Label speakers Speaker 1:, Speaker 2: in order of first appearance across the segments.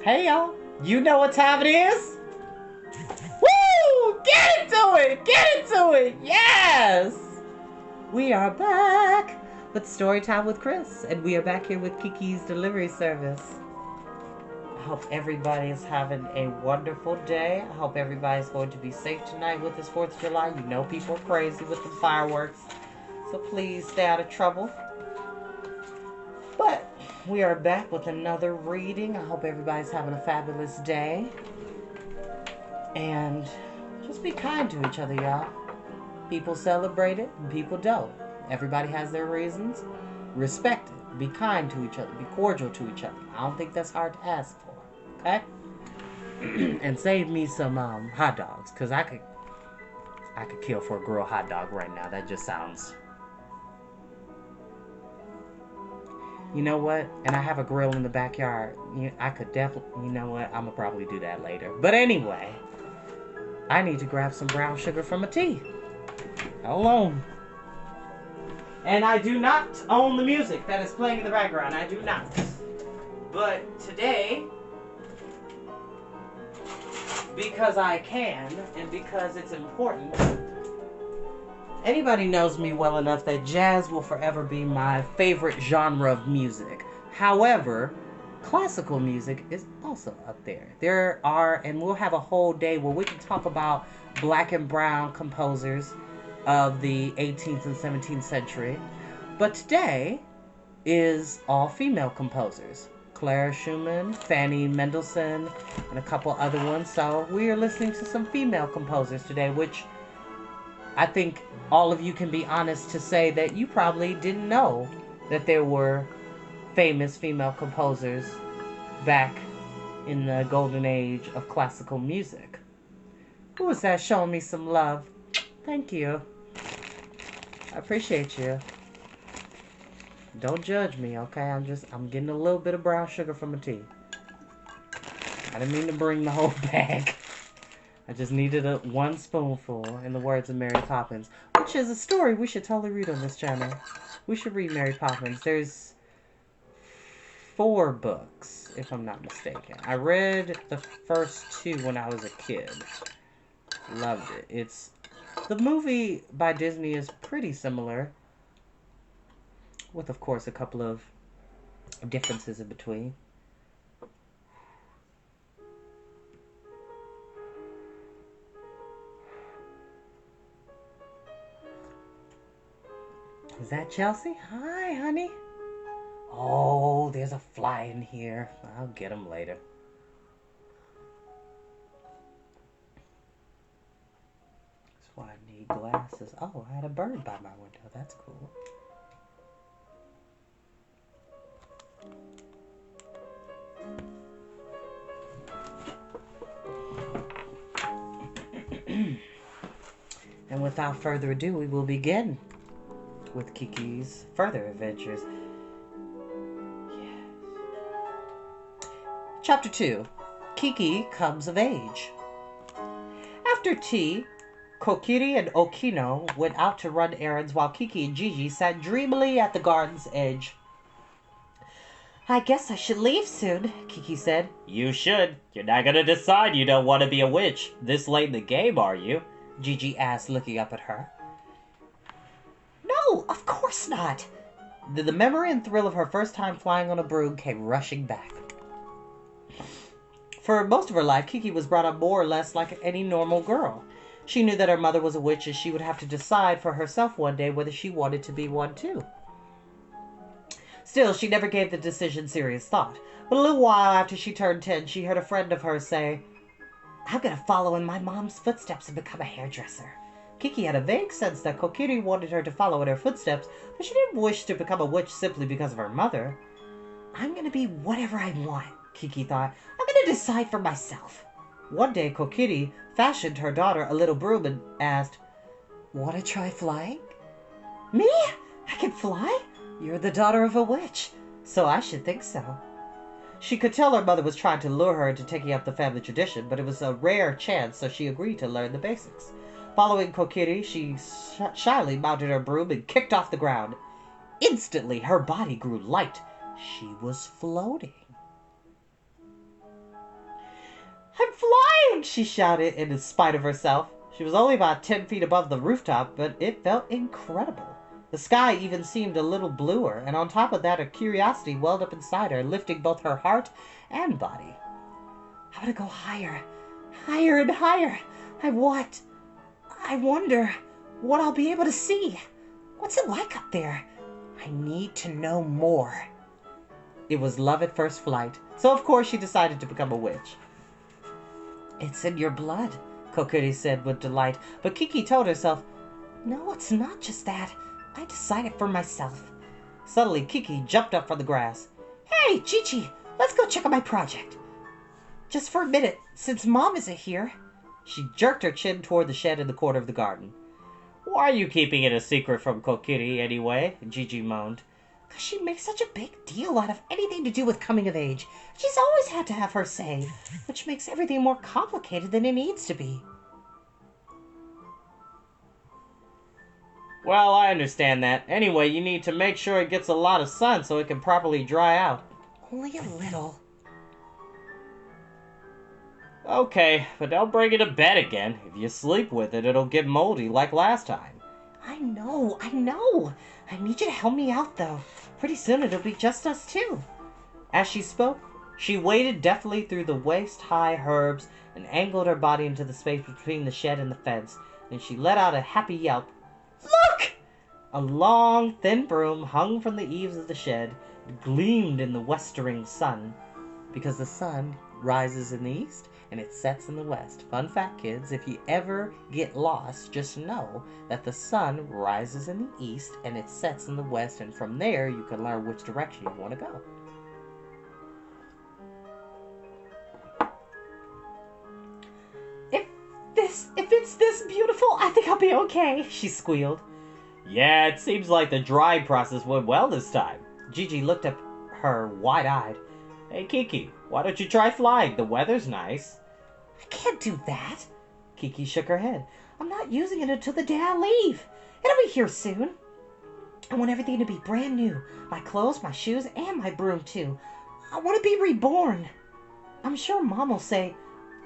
Speaker 1: Hey y'all, you know what time it is? Woo! Get into it! Get into it! Yes! We are back with Storytime with Chris, and we are back here with Kiki's delivery service. I hope everybody is having a wonderful day. I hope everybody's going to be safe tonight with this 4th of July. You know people are crazy with the fireworks, so please stay out of trouble. But we are back with another reading. I hope everybody's having a fabulous day. And just be kind to each other, y'all. People celebrate it and people don't. Everybody has their reasons. Respect it. Be kind to each other. Be cordial to each other. I don't think that's hard to ask for. Okay? And save me some hot dogs. Because I could kill for a grilled hot dog right now. That just sounds... You know what? And I have a grill in the backyard. I could definitely... You know what? I'm going to probably do that later. But anyway, I need to grab some brown sugar from a tea. Hold on. And I do not own the music that is playing in the background. I do not. But today, because I can, and because it's important... Anybody knows me well enough that jazz will forever be my favorite genre of music. However, classical music is also up there. There are, and we'll have a whole day where we can talk about black and brown composers of the 18th and 17th century. But today is all female composers. Clara Schumann, Fanny Mendelssohn, and a couple other ones. So we are listening to some female composers today, which I think all of you can be honest to say that you probably didn't know that there were famous female composers back in the golden age of classical music. Who was that showing me some love? Thank you. I appreciate you. Don't judge me, okay? I'm getting a little bit of brown sugar from a tea. I didn't mean to bring the whole bag. I just needed one spoonful, in the words of Mary Poppins, which is a story we should totally read on this channel. We should read Mary Poppins. There's 4 books, if I'm not mistaken. I read the first 2 when I was a kid. Loved it. The movie by Disney is pretty similar, with, of course, a couple of differences in between. Is that Chelsea? Hi, honey. Oh, there's a fly in here. I'll get him later. That's why I need glasses. Oh, I had a bird by my window. That's cool. And without further ado, we will begin with Kiki's further adventures. Yes. Chapter 2. Kiki Comes of Age. After tea, Kokiri and Okino went out to run errands while Kiki and Gigi sat dreamily at the garden's edge. I guess I should leave soon, Kiki said.
Speaker 2: You should. You're not gonna decide you don't want to be a witch this late in the game, are you?
Speaker 1: Gigi asked, looking up at her. No, of course not. The memory and thrill of her first time flying on a broom came rushing back. For most of her life, Kiki was brought up more or less like any normal girl. She knew that her mother was a witch and she would have to decide for herself one day whether she wanted to be one too. Still, she never gave the decision serious thought. But a little while after she turned 10, she heard a friend of hers say, I'm going to follow in my mom's footsteps and become a hairdresser. Kiki had a vague sense that Kokiri wanted her to follow in her footsteps, but she didn't wish to become a witch simply because of her mother. I'm going to be whatever I want, Kiki thought. I'm going to decide for myself. One day, Kokiri fashioned her daughter a little broom and asked, Want to try flying? Me? I can fly? You're the daughter of a witch, so I should think so. She could tell her mother was trying to lure her into taking up the family tradition, but it was a rare chance, so she agreed to learn the basics. Following Kokiri, she shyly mounted her broom and kicked off the ground. Instantly, her body grew light. She was floating. right, she shouted in spite of herself. She was only about 10 feet above the rooftop, but it felt incredible. The sky even seemed a little bluer, and on top of that, a curiosity welled up inside her, lifting both her heart and body. I want to go higher, higher and higher. I wonder what I'll be able to see. What's it like up there? I need to know more. It was love at first flight, so of course she decided to become a witch. It's in your blood, Kokiri said with delight, but Kiki told herself, no, it's not just that. I decided for myself. Suddenly, Kiki jumped up from the grass. Hey, Gigi, let's go check out my project. Just for a minute, since Mom isn't here. She jerked her chin toward the shed in the corner of the garden.
Speaker 2: Why are you keeping it a secret from Kokiri anyway? Gigi moaned.
Speaker 1: Because she makes such a big deal out of anything to do with coming of age. She's always had to have her say, which makes everything more complicated than it needs to be.
Speaker 2: Well, I understand that. Anyway, you need to make sure it gets a lot of sun so it can properly dry out.
Speaker 1: Only a little.
Speaker 2: Okay, but don't bring it to bed again. If you sleep with it, it'll get moldy like last time.
Speaker 1: I know. I need you to help me out, though. Pretty soon it'll be just us two. As she spoke, she waded deftly through the waist-high herbs and angled her body into the space between the shed and the fence. Then she let out a happy yelp. Look! A long, thin broom hung from the eaves of the shed. It gleamed in the westering sun. Because the sun rises in the east and it sets in the west. Fun fact, kids, if you ever get lost, just know that the sun rises in the east and it sets in the west, and from there you can learn which direction you want to go. If it's this beautiful, I think I'll be okay, she squealed.
Speaker 2: Yeah, it seems like the drying process went well this time.
Speaker 1: Gigi looked at her wide-eyed.
Speaker 2: Hey, Kiki, why don't you try flying? The weather's nice.
Speaker 1: I can't do that. Kiki shook her head. I'm not using it until the day I leave. It'll be here soon. I want everything to be brand new. My clothes, my shoes, and my broom, too. I want to be reborn. I'm sure Mom will say,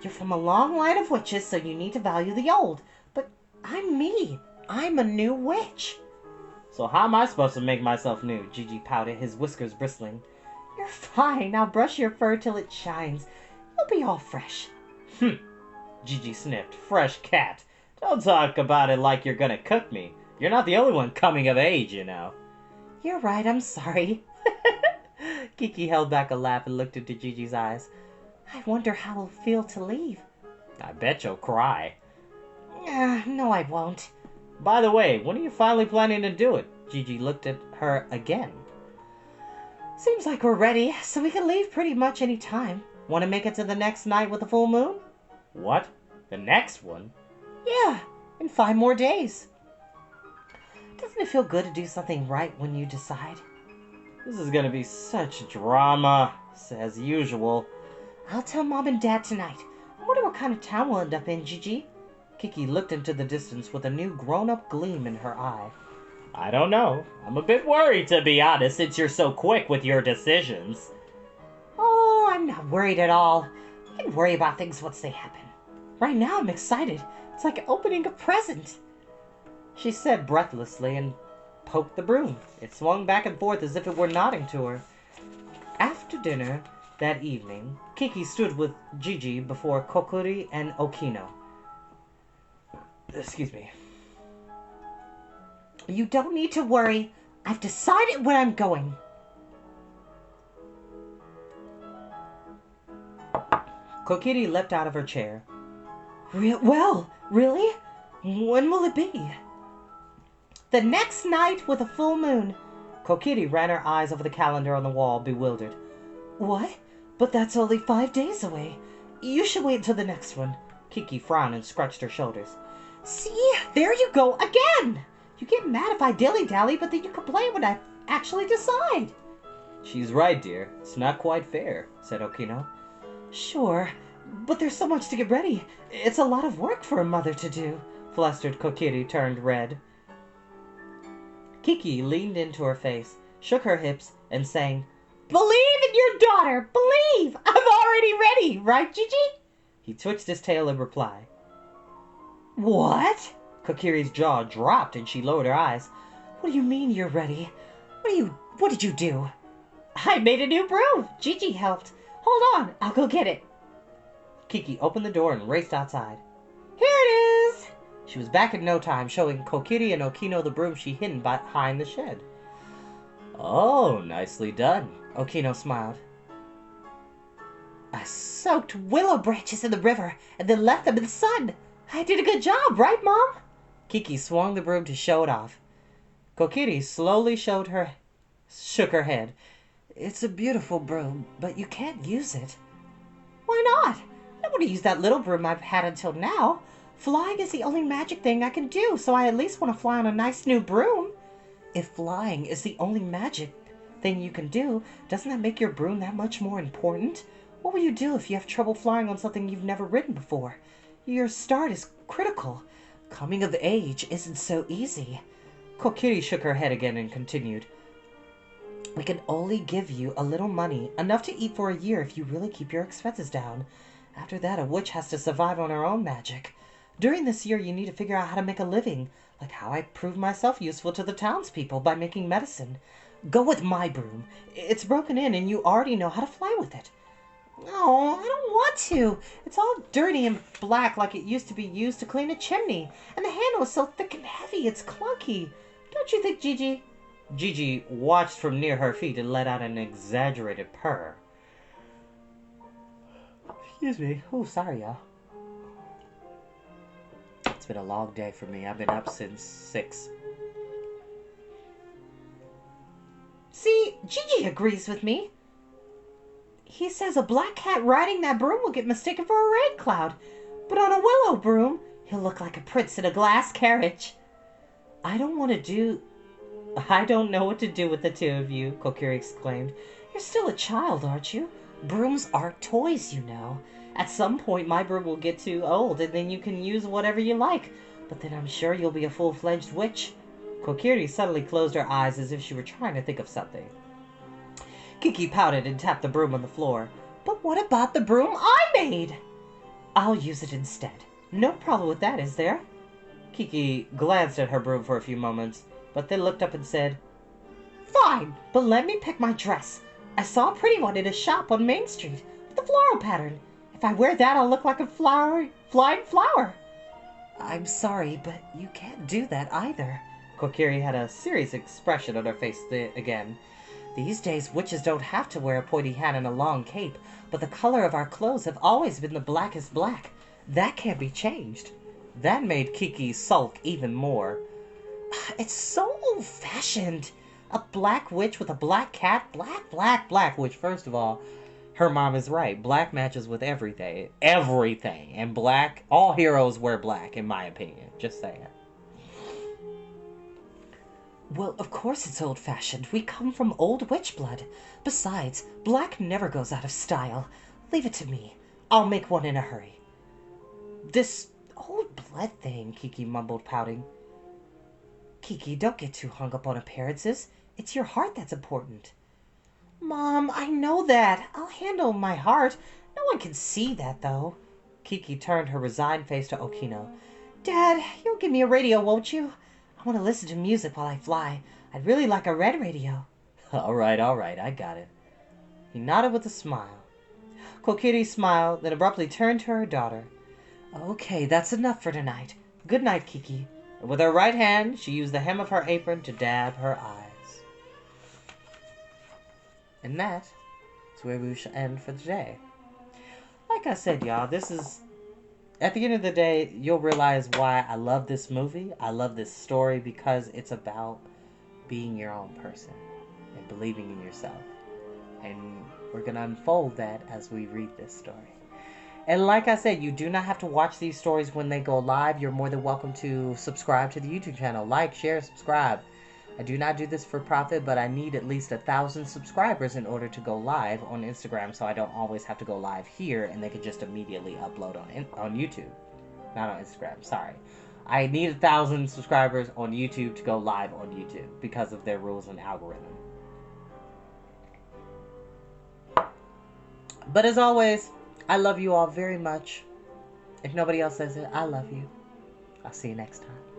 Speaker 1: you're from a long line of witches, so you need to value the old. But I'm me. I'm a new witch.
Speaker 2: So how am I supposed to make myself new? Gigi pouted, his whiskers bristling.
Speaker 1: You're fine. I'll brush your fur till it shines. You'll be all fresh.
Speaker 2: Gigi sniffed. Fresh cat. Don't talk about it like you're gonna cook me. You're not the only one coming of age, you know.
Speaker 1: You're right, I'm sorry. Kiki held back a laugh and looked into Gigi's eyes. I wonder how it'll feel to leave.
Speaker 2: I bet you'll cry.
Speaker 1: No, I won't.
Speaker 2: By the way, when are you finally planning to do it? Gigi looked at her again.
Speaker 1: Seems like we're ready, so we can leave pretty much any time. Want to make it to the next night with a full moon?
Speaker 2: What? The next one?
Speaker 1: Yeah, in 5 more days. Doesn't it feel good to do something right when you decide?
Speaker 2: This is gonna be such drama, as usual.
Speaker 1: I'll tell Mom and Dad tonight. I wonder what kind of town we'll end up in, Gigi. Kiki looked into the distance with a new grown-up gleam in her eye.
Speaker 2: I don't know. I'm a bit worried, to be honest, since you're so quick with your decisions.
Speaker 1: Oh, I'm not worried at all. I can worry about things once they happen. Right now I'm excited. It's like opening a present. She said breathlessly and poked the broom. It swung back and forth as if it were nodding to her. After dinner that evening, Kiki stood with Gigi before Kokiri and Okino. Excuse me. You don't need to worry. I've decided where I'm going. Kokiri leapt out of her chair. Well, really? When will it be? The next night with a full moon. Kokiri ran her eyes over the calendar on the wall, bewildered. What? But that's only 5 days away. You should wait until the next one. Kiki frowned and scratched her shoulders. See, there you go again! You get mad if I dilly-dally, but then you complain when I actually decide.
Speaker 2: She's right, dear. It's not quite fair, said Okino.
Speaker 1: Sure, but there's so much to get ready. It's a lot of work for a mother to do. Flustered Kokiri turned red. Kiki leaned into her face, shook her hips, and sang, Believe in your daughter! Believe! I'm already ready! Right, Gigi?
Speaker 2: He twitched his tail in reply. What? Kokiri's jaw dropped and she lowered her eyes. What do you mean you're ready? What did you do? I made a new broom. Gigi helped. Hold on, I'll go get it. Kiki opened the door and raced outside. Here it is! She was back in no time, showing Kokiri and Okino the broom she hidden behind the shed. Oh, nicely done. Okino smiled. I soaked willow branches in the river and then left them in the sun. I did a good job, right, Mom? Kiki swung the broom to show it off. Kokiri slowly shook her head. It's a beautiful broom, but you can't use it. Why not? I want to use that little broom I've had until now. Flying is the only magic thing I can do, so I at least want to fly on a nice new broom. If flying is the only magic thing you can do, doesn't that make your broom that much more important? What will you do if you have trouble flying on something you've never ridden before? Your start is critical. Coming of age isn't so easy. Kokiri shook her head again and continued. We can only give you a little money, enough to eat for a year if you really keep your expenses down. After that, a witch has to survive on her own magic. During this year, you need to figure out how to make a living, like how I prove myself useful to the townspeople by making medicine. Go with my broom. It's broken in and you already know how to fly with it. Oh, I don't want to. It's all dirty and black like it used to be used to clean a chimney. And the handle is so thick and heavy, it's clunky. Don't you think, Gigi? Gigi watched from near her feet and let out an exaggerated purr. Excuse me. Oh, sorry, y'all. It's been a long day for me. I've been up since 6. See, Gigi agrees with me. He says a black cat riding that broom will get mistaken for a rain cloud. But on a willow broom, he'll look like a prince in a glass carriage. I don't know what to do with the two of you, Kokiri exclaimed. You're still a child, aren't you? Brooms aren't toys, you know. At some point, my broom will get too old, and then you can use whatever you like. But then I'm sure you'll be a full-fledged witch. Kokiri suddenly closed her eyes as if she were trying to think of something. Kiki pouted and tapped the broom on the floor. But what about the broom I made? I'll use it instead. No problem with that, is there? Kiki glanced at her broom for a few moments, but then looked up and said, Fine, but let me pick my dress. I saw a pretty one in a shop on Main Street with a floral pattern. If I wear that, I'll look like a flying flower. I'm sorry, but you can't do that either. Kokiri had a serious expression on her face again. These days, witches don't have to wear a pointy hat and a long cape, but the color of our clothes have always been the blackest black. That can't be changed. That made Kiki sulk even more. It's so old-fashioned. A black witch with a black cat. Black. Which, first of all, her mom is right. Black matches with everything. Everything. And black, all heroes wear black, in my opinion. Just saying. Well, of course it's old-fashioned. We come from old witch blood. Besides, black never goes out of style. Leave it to me. I'll make one in a hurry. This old blood thing, Kiki mumbled, pouting. Kiki, don't get too hung up on appearances. It's your heart that's important. Mom, I know that. I'll handle my heart. No one can see that, though. Kiki turned her resigned face to Okino. Dad, you'll give me a radio, won't you? I want to listen to music while I fly. I'd really like a red radio. All right, I got it. He nodded with a smile. Kokiri smiled, then abruptly turned to her daughter. Okay, that's enough for tonight. Good night, Kiki. And with her right hand, she used the hem of her apron to dab her eyes. And that is where we shall end for today. Like I said, y'all, this is... At the end of the day, you'll realize why I love this movie. I love this story because it's about being your own person and believing in yourself. And we're going to unfold that as we read this story. And like I said, you do not have to watch these stories when they go live. You're more than welcome to subscribe to the YouTube channel. Like, share, subscribe. I do not do this for profit, but I need at least 1,000 subscribers in order to go live on Instagram, so I don't always have to go live here, and they can just immediately upload on YouTube. Not on Instagram, sorry. I need 1,000 subscribers on YouTube to go live on YouTube because of their rules and algorithm. But as always, I love you all very much.
Speaker 1: If nobody else says it, I love you. I'll see you next time.